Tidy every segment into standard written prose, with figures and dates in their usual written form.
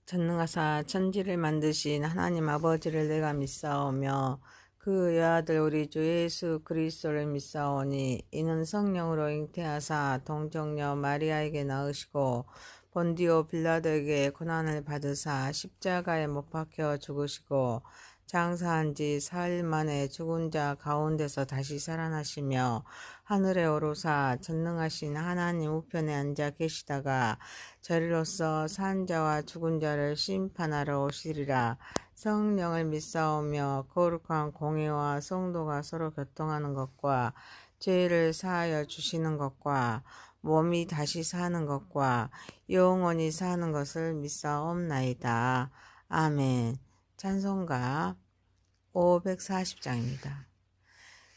전능하사 천지를 만드신 하나님 아버지를 내가 믿사오며 그 외아들 우리 주 예수 그리스도를 믿사오니 이는 성령으로 잉태하사 동정녀 마리아에게 낳으시고 본디오 빌라도에게 고난을 받으사 십자가에 못 박혀 죽으시고 장사한 지 사흘 만에 죽은 자 가운데서 다시 살아나시며 하늘에 오르사 전능하신 하나님 우편에 앉아 계시다가 저리로서 산 자와 죽은 자를 심판하러 오시리라. 성령을 믿사오며 거룩한 공회와 성도가 서로 교통하는 것과 죄를 사하여 주시는 것과 몸이 다시 사는 것과 영원히 사는 것을 믿사옵나이다. 아멘. 찬송가 540장입니다.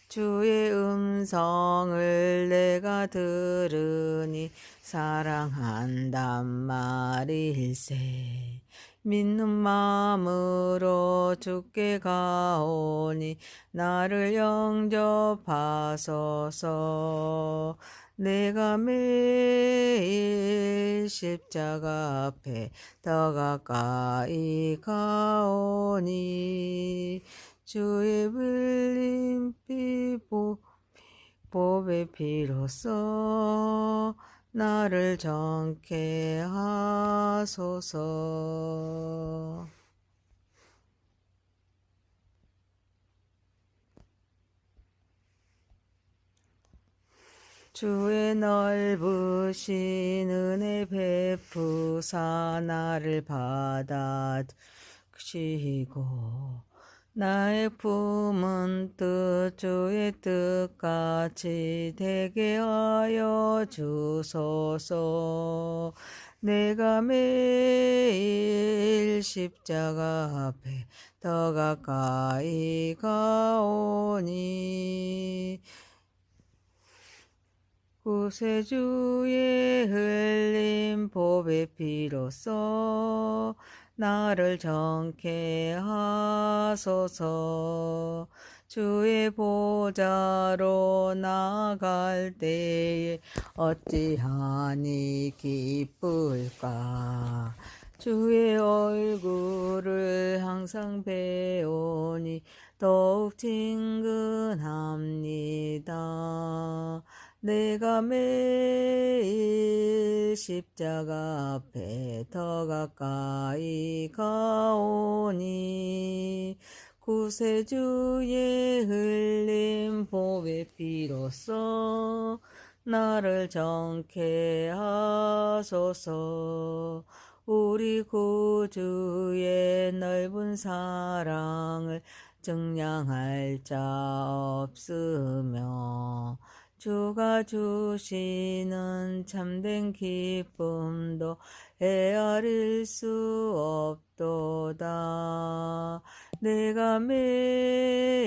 주의 음성을 내가 들으니 사랑한단 말일세. 믿는 마음으로 주께 가오니 나를 영접하소서. 내가 매일 십자가 앞에 더 가까이 가오니 주의 흘린 피 보배 피로써 나를 정케 하소서. 주의 넓으신 은혜 베푸사 나를 받아주시고 나의 품은 뜻 주의 뜻같이 되게 하여 주소서. 내가 매일 십자가 앞에 더 가까이 가오니 구세주의 흘린 보배 피로써 나를 정케 하소서. 주의 보좌로 나갈 때에 어찌하니 기쁠까. 주의 얼굴을 항상 배우니 더욱 친근합니다. 내가 매일 십자가 앞에 더 가까이 가오니 구세주의 흘린 보배 피로써 나를 정케 하소서. 우리 구주의 넓은 사랑을 증량할 자 없으며 주가 주시는 참된 기쁨도 헤아릴 수 없도다. 내가 매일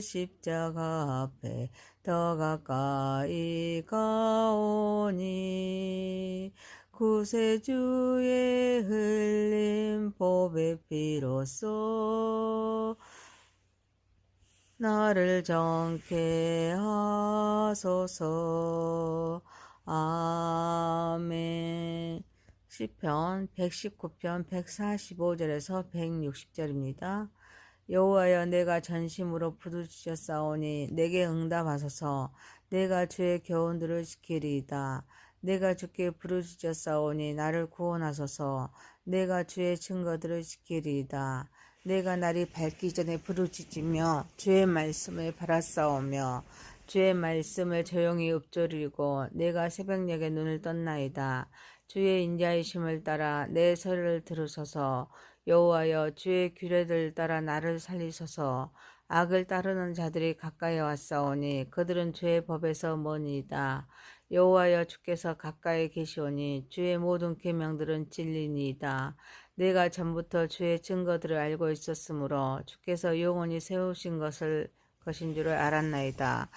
십자가 앞에 더 가까이 가오니 구세주의 흘린 보배 피로써 나를 정케 하소서. 아멘. 시편 119편 145절에서 160절입니다. 여호와여, 내가 전심으로 부르짖었사오니 내게 응답하소서. 내가 주의 교훈들을 지키리이다. 내가 주께 부르짖었사오니 나를 구원하소서. 내가 주의 증거들을 지키리이다. 내가 날이 밝기 전에 부르짖으며 주의 말씀을 바라싸우며 주의 말씀을 조용히 읊조리고 내가 새벽녘에 눈을 떴나이다. 주의 인자이심을 따라 내 소리를 들으소서. 여호와여, 주의 규례들 따라 나를 살리소서. 악을 따르는 자들이 가까이 왔사오니 그들은 주의 법에서 머니이다. 여호와여, 주께서 가까이 계시오니 주의 모든 계명들은 진리니이다. 내가 전부터 주의 증거들을 알고 있었으므로 주께서 영원히 세우신 것인 줄을 알았나이다.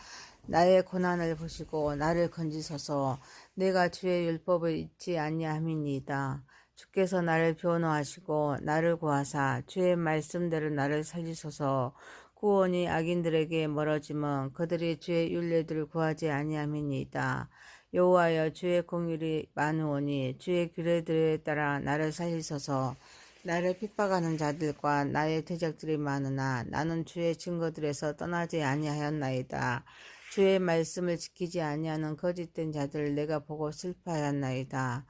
나의 고난을 보시고 나를 건지소서. 내가 주의 율법을 잊지 아니함이니이다. 주께서 나를 변호하시고 나를 구하사 주의 말씀대로 나를 살리소서. 구원이 악인들에게 멀어지면 그들이 주의 율례들을 구하지 아니함이니이다. 여호와여, 주의 공율이 많으오니 주의 규례들에 따라 나를 살리소서. 나를 핍박하는 자들과 나의 대적들이 많으나 나는 주의 증거들에서 떠나지 아니하였나이다. 주의 말씀을 지키지 아니하는 거짓된 자들을 내가 보고 슬퍼하였나이다.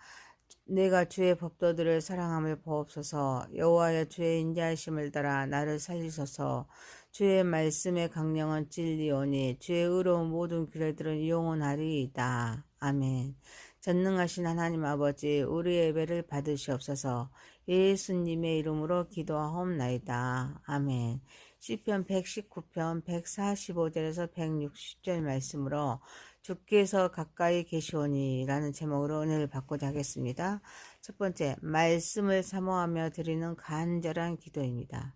내가 주의 법도들을 사랑함을 보옵소서. 여호와여, 주의 인자하심을 따라 나를 살리소서. 주의 말씀의 강령은 진리오니 주의 의로운 모든 규례들은 영원하리이다. 아멘. 전능하신 하나님 아버지, 우리의 예배를 받으시옵소서. 예수님의 이름으로 기도하옵나이다. 아멘. 시편 119편 145절에서 160절 말씀으로 주께서 가까이 계시오니 라는 제목으로 은혜를 받고자 하겠습니다. 첫 번째, 말씀을 사모하며 드리는 간절한 기도입니다.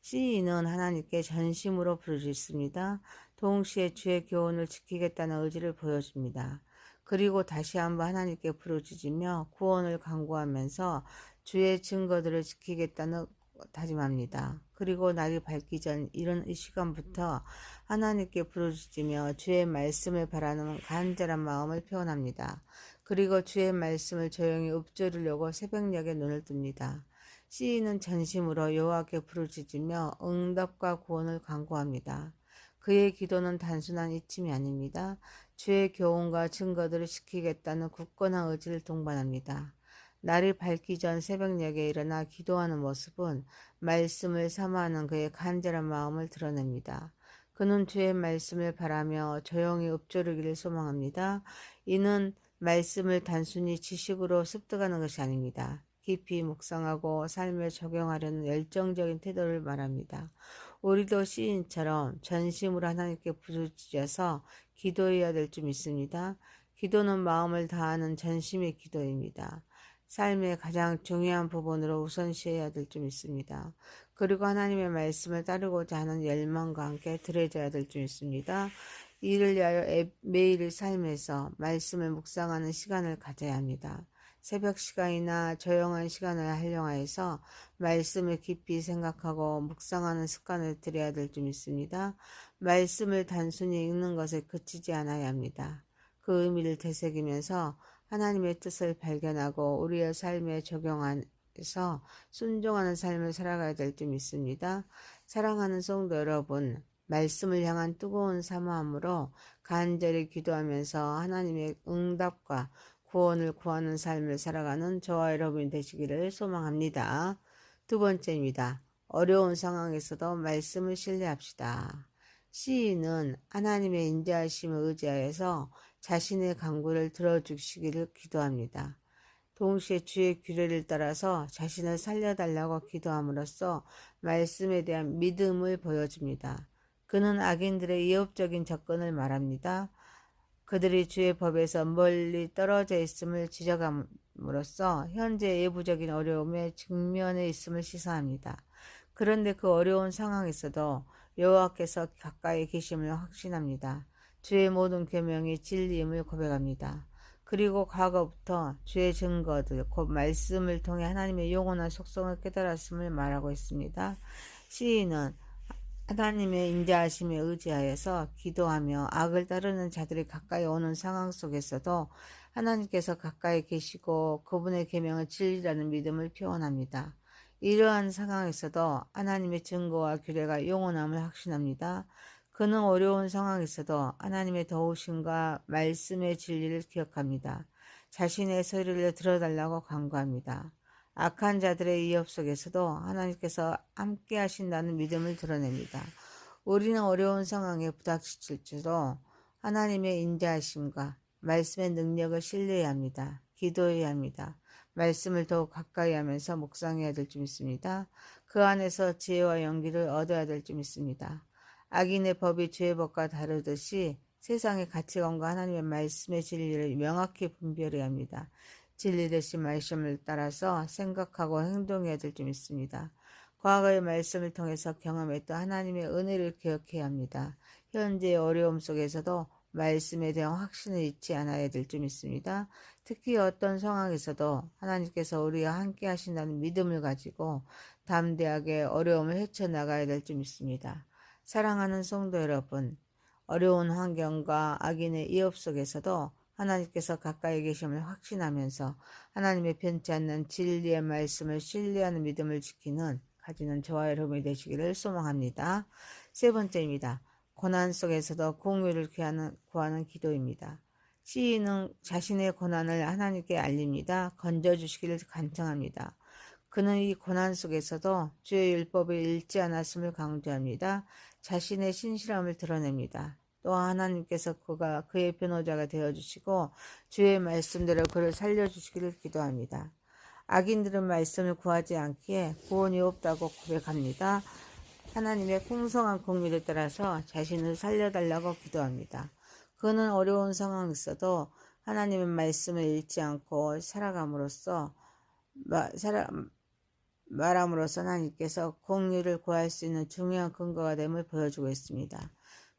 시인은 하나님께 전심으로 부르짖습니다. 동시에 주의 교훈을 지키겠다는 의지를 보여줍니다. 그리고 다시 한번 하나님께 부르짖으며 구원을 간구하면서 주의 증거들을 지키겠다는 다짐합니다. 그리고 날이 밝기 전 이른 이 시간부터 하나님께 부르짖으며 주의 말씀을 바라는 간절한 마음을 표현합니다. 그리고 주의 말씀을 조용히 읊조리려고 새벽녘에 눈을 뜹니다. 시인은 전심으로 여호와께 부르짖으며 응답과 구원을 간구합니다. 그의 기도는 단순한 이침이 아닙니다. 주의 교훈과 증거들을 지키겠다는 굳건한 의지를 동반합니다. 날이 밝기 전 새벽녘에 일어나 기도하는 모습은 말씀을 사모하는 그의 간절한 마음을 드러냅니다. 그는 주의 말씀을 바라며 조용히 읊조리기를 소망합니다. 이는 말씀을 단순히 지식으로 습득하는 것이 아닙니다. 깊이 묵상하고 삶에 적용하려는 열정적인 태도를 말합니다. 우리도 시인처럼 전심으로 하나님께 부르짖어서 기도해야 될 줄 믿습니다. 기도는 마음을 다하는 전심의 기도입니다. 삶의 가장 중요한 부분으로 우선시해야 될 줄 믿습니다. 그리고 하나님의 말씀을 따르고자 하는 열망과 함께 드려져야 될 줄 믿습니다. 이를 위하여 매일 삶에서 말씀을 묵상하는 시간을 가져야 합니다. 새벽 시간이나 조용한 시간을 활용하여서 말씀을 깊이 생각하고 묵상하는 습관을 들여야 될 줄 믿습니다. 말씀을 단순히 읽는 것에 그치지 않아야 합니다. 그 의미를 되새기면서 하나님의 뜻을 발견하고 우리의 삶에 적용해서 순종하는 삶을 살아가야 될 줄 믿습니다. 사랑하는 성도 여러분, 말씀을 향한 뜨거운 사모함으로 간절히 기도하면서 하나님의 응답과 구원을 구하는 삶을 살아가는 저와 여러분이 되시기를 소망합니다. 두 번째입니다. 어려운 상황에서도 말씀을 신뢰합시다. 시인은 하나님의 인자하심을 의지하여서 자신의 간구를 들어주시기를 기도합니다. 동시에 주의 규례를 따라서 자신을 살려달라고 기도함으로써 말씀에 대한 믿음을 보여줍니다. 그는 악인들의 위협적인 접근을 말합니다. 그들이 주의 법에서 멀리 떨어져 있음을 지적함으로써 현재 외부적인 어려움에 직면해 있음을 시사합니다. 그런데 그 어려운 상황에서도 여호와께서 가까이 계심을 확신합니다. 주의 모든 계명이 진리임을 고백합니다. 그리고 과거부터 주의 증거들, 곧 말씀을 통해 하나님의 영원한 속성을 깨달았음을 말하고 있습니다. 시인은 하나님의 인자하심에 의지하여서 기도하며 악을 따르는 자들이 가까이 오는 상황 속에서도 하나님께서 가까이 계시고 그분의 계명은 진리라는 믿음을 표현합니다. 이러한 상황에서도 하나님의 증거와 규례가 영원함을 확신합니다. 그는 어려운 상황에서도 하나님의 도우심과 말씀의 진리를 기억합니다. 자신의 소리를 들어달라고 간구합니다. 악한 자들의 위협 속에서도 하나님께서 함께 하신다는 믿음을 드러냅니다. 우리는 어려운 상황에 부닥칠지도 하나님의 인자하심과 말씀의 능력을 신뢰해야 합니다. 기도해야 합니다. 말씀을 더욱 가까이 하면서 묵상해야 될 줄 믿습니다. 그 안에서 지혜와 용기를 얻어야 될 줄 믿습니다. 악인의 법이 죄의 법과 다르듯이 세상의 가치관과 하나님의 말씀의 진리를 명확히 분별해야 합니다. 진리 되신 말씀을 따라서 생각하고 행동해야 될 줄 믿습니다. 과거의 말씀을 통해서 경험했던 하나님의 은혜를 기억해야 합니다. 현재의 어려움 속에서도 말씀에 대한 확신을 잊지 않아야 될 줄 믿습니다. 특히 어떤 상황에서도 하나님께서 우리와 함께 하신다는 믿음을 가지고 담대하게 어려움을 헤쳐나가야 될 줄 믿습니다. 사랑하는 성도 여러분, 어려운 환경과 악인의 위협 속에서도 하나님께서 가까이 계심을 확신하면서 하나님의 변치 않는 진리의 말씀을 신뢰하는 믿음을 가지는 저와 여러분이 되시기를 소망합니다. 세 번째입니다. 고난 속에서도 공유를 구하는 기도입니다. 시인은 자신의 고난을 하나님께 알립니다. 건져주시기를 간청합니다. 그는 이 고난 속에서도 주의 율법을 잃지 않았음을 강조합니다. 자신의 신실함을 드러냅니다. 또 하나님께서 그의 변호자가 되어주시고 주의 말씀대로 그를 살려주시기를 기도합니다. 악인들은 말씀을 구하지 않기에 구원이 없다고 고백합니다. 하나님의 풍성한 공의를 따라서 자신을 살려달라고 기도합니다. 그는 어려운 상황에서도 하나님의 말씀을 잃지 않고 말함으로써 하나님께서 공의를 구할 수 있는 중요한 근거가 됨을 보여주고 있습니다.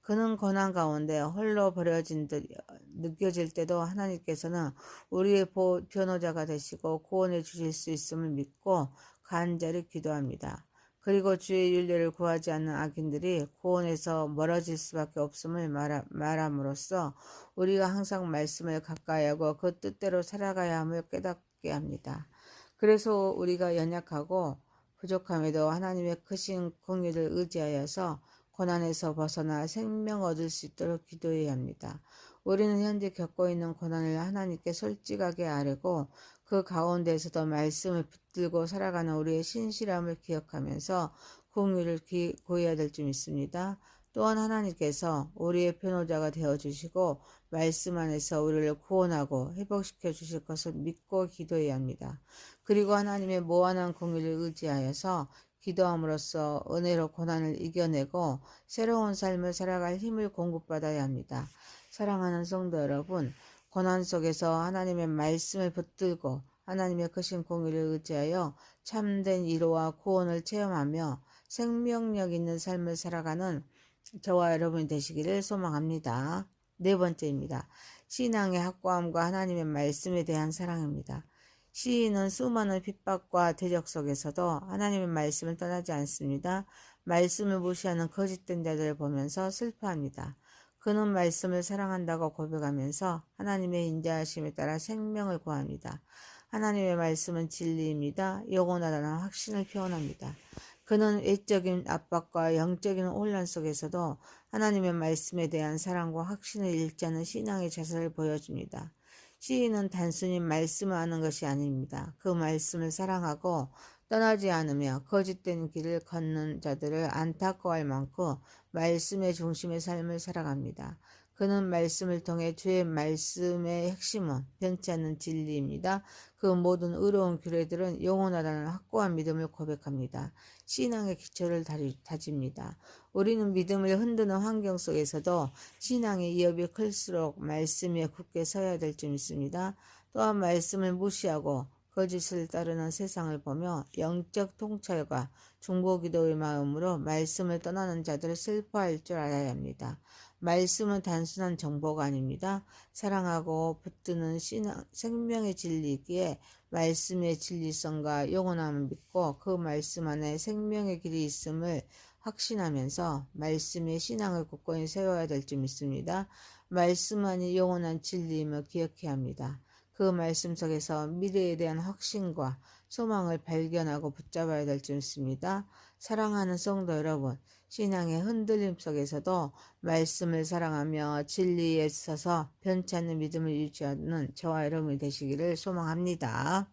그는 고난 가운데 홀로 버려진 듯 느껴질 때도 하나님께서는 우리의 변호자가 되시고 구원해 주실 수 있음을 믿고 간절히 기도합니다. 그리고 주의 윤례를 구하지 않는 악인들이 구원에서 멀어질 수밖에 없음을 말함으로써 우리가 항상 말씀을 가까이하고 그 뜻대로 살아가야 함을 깨닫게 합니다. 그래서 우리가 연약하고 부족함에도 하나님의 크신 공의를 의지하여서 고난에서 벗어나 생명 얻을 수 있도록 기도해야 합니다. 우리는 현재 겪고 있는 고난을 하나님께 솔직하게 아뢰고 그 가운데에서도 말씀을 붙들고 살아가는 우리의 신실함을 기억하면서 공의를 구해야 될 줄 믿습니다. 또한 하나님께서 우리의 변호자가 되어주시고 말씀 안에서 우리를 구원하고 회복시켜 주실 것을 믿고 기도해야 합니다. 그리고 하나님의 무한한 공의를 의지하여서 기도함으로써 은혜로 고난을 이겨내고 새로운 삶을 살아갈 힘을 공급받아야 합니다. 사랑하는 성도 여러분, 고난 속에서 하나님의 말씀을 붙들고 하나님의 크신 공의를 의지하여 참된 위로와 구원을 체험하며 생명력 있는 삶을 살아가는 저와 여러분이 되시기를 소망합니다. 네 번째입니다. 신앙의 확고함과 하나님의 말씀에 대한 사랑입니다. 시인은 수많은 핍박과 대적 속에서도 하나님의 말씀을 떠나지 않습니다. 말씀을 무시하는 거짓된 자들을 보면서 슬퍼합니다. 그는 말씀을 사랑한다고 고백하면서 하나님의 인자하심에 따라 생명을 구합니다. 하나님의 말씀은 진리입니다. 영원하다는 확신을 표현합니다. 그는 외적인 압박과 영적인 혼란 속에서도 하나님의 말씀에 대한 사랑과 확신을 잃지 않는 신앙의 자세를 보여줍니다. 시인은 단순히 말씀을 아는 것이 아닙니다. 그 말씀을 사랑하고 떠나지 않으며 거짓된 길을 걷는 자들을 안타까워할 만큼 말씀의 중심의 삶을 살아갑니다. 그는 말씀을 통해 주의 말씀의 핵심은 변치 않는 진리입니다. 그 모든 의로운 규례들은 영원하다는 확고한 믿음을 고백합니다. 신앙의 기초를 다집니다. 우리는 믿음을 흔드는 환경 속에서도 신앙의 위협이 클수록 말씀에 굳게 서야 될 줄 믿습니다. 또한 말씀을 무시하고 거짓을 따르는 세상을 보며 영적 통찰과 중보기도의 마음으로 말씀을 떠나는 자들을 슬퍼할 줄 알아야 합니다. 말씀은 단순한 정보가 아닙니다. 사랑하고 붙드는 생명의 진리이기에 말씀의 진리성과 영원함을 믿고 그 말씀 안에 생명의 길이 있음을 확신하면서 말씀의 신앙을 굳건히 세워야 될 줄 믿습니다. 말씀만이 영원한 진리임을 기억해야 합니다. 그 말씀 속에서 미래에 대한 확신과 소망을 발견하고 붙잡아야 될 줄 믿습니다. 사랑하는 성도 여러분, 신앙의 흔들림 속에서도 말씀을 사랑하며 진리에 서서 변치 않는 믿음을 유지하는 저와 여러분이 되시기를 소망합니다.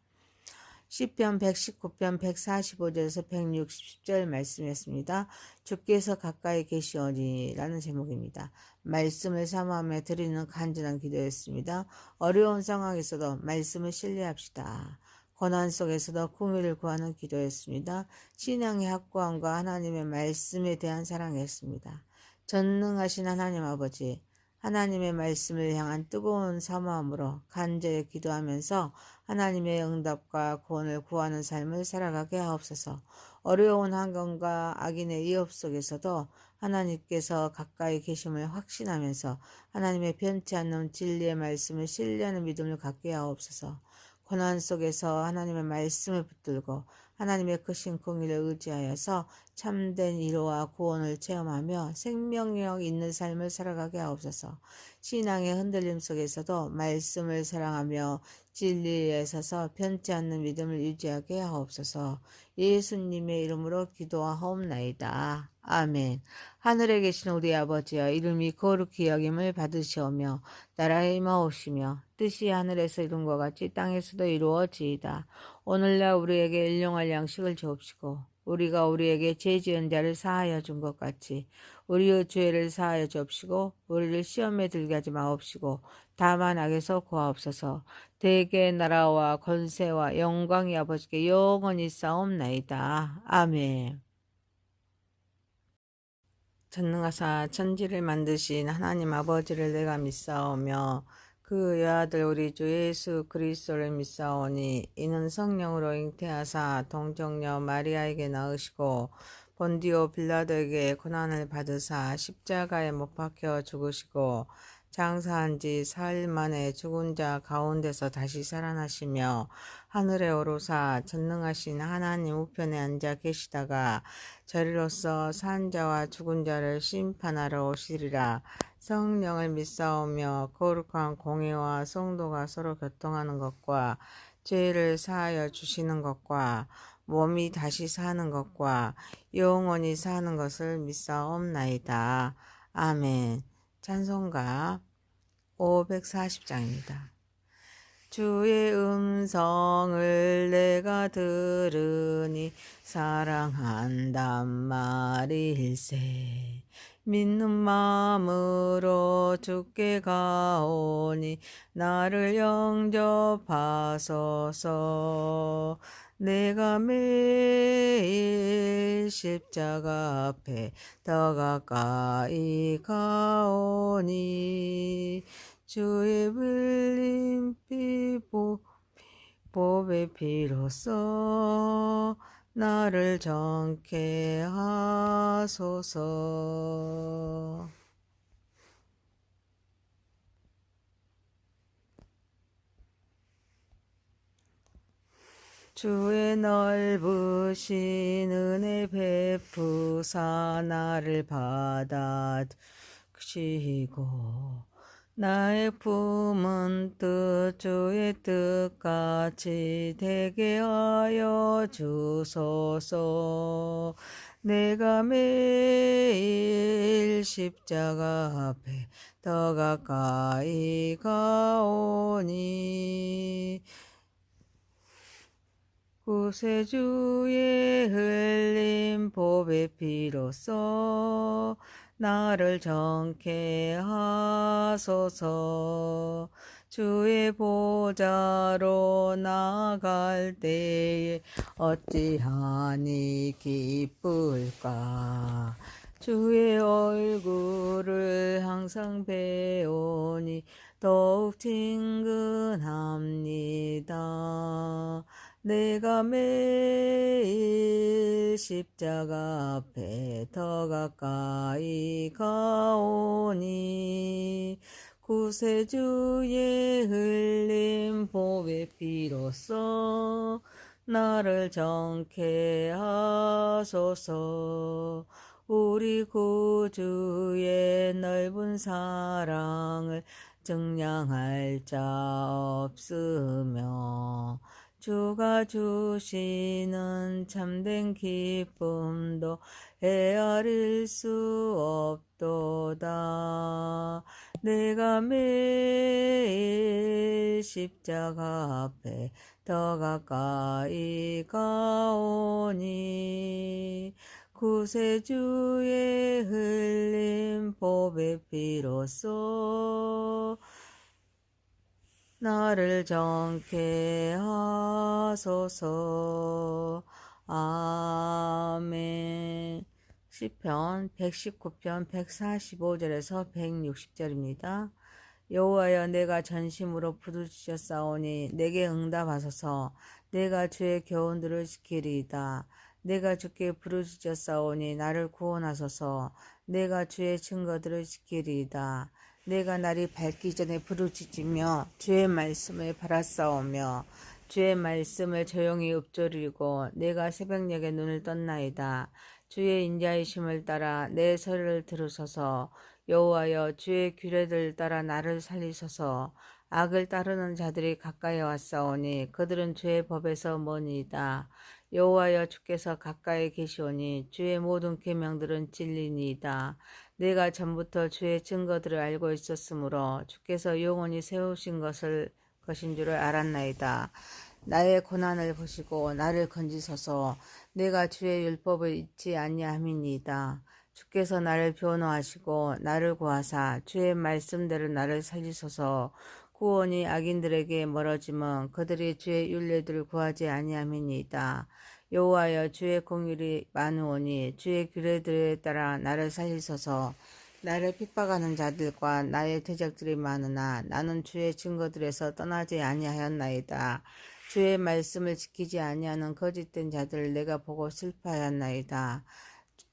시편 119편 145절에서 160절 말씀이었습니다. 주께서 가까이 계시오니 라는 제목입니다. 말씀을 사모하며 드리는 간절한 기도였습니다. 어려운 상황에서도 말씀을 신뢰합시다. 고난 속에서도 공의를 구하는 기도였습니다. 신앙의 확고함과 하나님의 말씀에 대한 사랑이었습니다. 전능하신 하나님 아버지, 하나님의 말씀을 향한 뜨거운 사모함으로 간절히 기도하면서 하나님의 응답과 구원을 구하는 삶을 살아가게 하옵소서. 어려운 환경과 악인의 위협 속에서도 하나님께서 가까이 계심을 확신하면서 하나님의 변치 않는 진리의 말씀을 신뢰하는 믿음을 갖게 하옵소서. 고난 속에서 하나님의 말씀을 붙들고 하나님의 크신 공의를 의지하여서 참된 위로와 구원을 체험하며 생명력 있는 삶을 살아가게 하옵소서. 신앙의 흔들림 속에서도 말씀을 사랑하며 진리에 서서 변치 않는 믿음을 유지하게 하옵소서. 예수님의 이름으로 기도하옵나이다. 아멘. 하늘에 계신 우리 아버지여, 이름이 거룩히 여김을 받으시오며 나라에 임하옵시며 뜻이 하늘에서 이룬 것 같이 땅에서도 이루어지이다. 오늘날 우리에게 일용할 양식을 주옵시고 우리가 우리에게 죄 지은 자를 사하여 준 것 같이 우리의 죄를 사하여 주옵시고 우리를 시험에 들게 하지 마옵시고 다만 악에서 구하옵소서. 대개 나라와 권세와 영광이 아버지께 영원히 싸움나이다. 아멘. 전능하사 천지를 만드신 하나님 아버지를 내가 믿사오며 그 외아들 우리 주 예수 그리스도를 믿사오니 이는 성령으로 잉태하사 동정녀 마리아에게 낳으시고 본디오 빌라도에게 고난을 받으사 십자가에 못 박혀 죽으시고 장사한 지 사흘 만에 죽은 자 가운데서 다시 살아나시며 하늘에 오르사 전능하신 하나님 우편에 앉아 계시다가 저리로서 산 자와 죽은 자를 심판하러 오시리라. 성령을 믿사오며 거룩한 공회와 성도가 서로 교통하는 것과 죄를 사하여 주시는 것과 몸이 다시 사는 것과 영원히 사는 것을 믿사옵나이다. 아멘. 찬송가 540장입니다. 주의 음성을 내가 들으니 사랑한단 말일세. 믿는 마음으로 주께 가오니 나를 영접하소서. 내가 매일 십자가 앞에 더 가까이 가오니 주의 흘린 피 보배 피로써 나를 정케 하소서. 주의 넓으신 은혜 베푸사 나를 받아주시고 나의 품은 뜻 주의 뜻같이 되게 하여 주소서. 내가 매일 십자가 앞에 더 가까이 가오니 구세주의 흘린 보배 피로써 나를 정케 하소서. 주의 보좌로 나갈 때에 어찌하니 기쁠까. 주의 얼굴을 항상 배우니 더욱 친근합니다. 내가 매일 십자가 앞에 더 가까이 가오니 구세주의 흘린 보배 피로써 나를 정케 하소서. 우리 구주의 넓은 사랑을 증량할 자 없으며 주가 주시는 참된 기쁨도 헤아릴 수 없도다. 내가 매일 십자가 앞에 더 가까이 가오니 구세주의 흘린 보배 피로써 나를 정케 하소서. 아멘. 시편 119편 145절에서 160절입니다. 여호와여, 내가 전심으로 부르짖었사오니 내게 응답하소서. 내가 주의 교훈들을 지키리이다. 내가 주께 부르짖었사오니 나를 구원하소서. 내가 주의 증거들을 지키리이다. 내가 날이 밝기 전에 부르짖으며 주의 말씀을 바라싸우며 주의 말씀을 조용히 읊조리고 내가 새벽녘에 눈을 떴나이다. 주의 인자이심을 따라 내 소리를 들으소서. 여호와여, 주의 규례를 따라 나를 살리소서. 악을 따르는 자들이 가까이 왔사오니 그들은 주의 법에서 머니이다. 여호와여, 주께서 가까이 계시오니 주의 모든 계명들은 진리니이다. 내가 전부터 주의 증거들을 알고 있었으므로 주께서 영원히 세우신 것인 줄을 알았나이다. 나의 고난을 보시고 나를 건지소서. 내가 주의 율법을 잊지 아니함이니이다. 주께서 나를 변호하시고 나를 구하사 주의 말씀대로 나를 살리소서. 구원이 악인들에게 멀어지면 그들이 주의 율례들을 구하지 아니함이니이다. 여호와여, 주의 공율이 많으오니 주의 규례들에 따라 나를 살리소서. 나를 핍박하는 자들과 나의 대적들이 많으나 나는 주의 증거들에서 떠나지 아니하였나이다. 주의 말씀을 지키지 아니하는 거짓된 자들을 내가 보고 슬퍼하였나이다.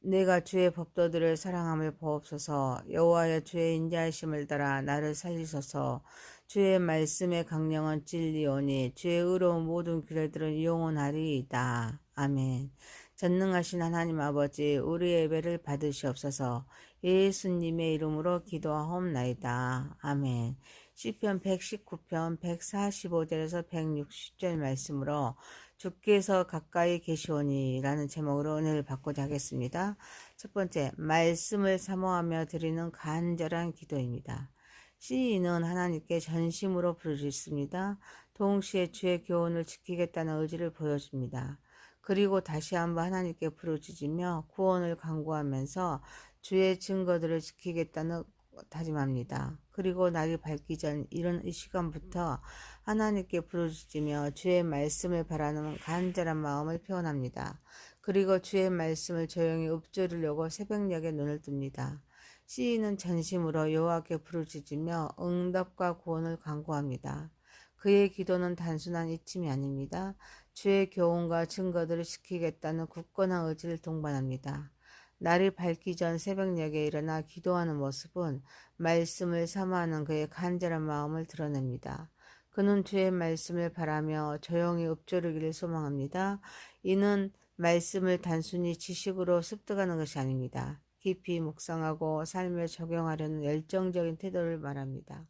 내가 주의 법도들을 사랑함을 보옵소서. 여호와여, 주의 인자하심을 따라 나를 살리소서. 주의 말씀의 강령은 진리오니 주의 의로운 모든 규례들은 영원하리이다. 아멘. 전능하신 하나님 아버지, 우리의 예배를 받으시옵소서. 예수님의 이름으로 기도하옵나이다. 아멘. 시편 119편 145절에서 160절 말씀으로 주께서 가까이 계시오니 라는 제목으로 은혜를 받고자 하겠습니다. 첫 번째, 말씀을 사모하며 드리는 간절한 기도입니다. 시인은 하나님께 전심으로 부르짖습니다. 동시에 주의 교훈을 지키겠다는 의지를 보여줍니다. 그리고 다시 한번 하나님께 부르짖으며 구원을 간구하면서 주의 증거들을 지키겠다는 다짐합니다. 그리고 날이 밝기 전 이른 이 시간부터 하나님께 부르짖으며 주의 말씀을 바라는 간절한 마음을 표현합니다. 그리고 주의 말씀을 조용히 읊조리려고 새벽녘에 눈을 뜹니다. 시인은 전심으로 여호와께 부르짖으며 응답과 구원을 간구합니다. 그의 기도는 단순한 이침이 아닙니다. 주의 교훈과 증거들을 지키겠다는 굳건한 의지를 동반합니다. 날이 밝기 전 새벽녘에 일어나 기도하는 모습은 말씀을 사모하는 그의 간절한 마음을 드러냅니다. 그는 주의 말씀을 바라며 조용히 읊조리기를 소망합니다. 이는 말씀을 단순히 지식으로 습득하는 것이 아닙니다. 깊이 묵상하고 삶에 적용하려는 열정적인 태도를 말합니다.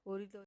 우리도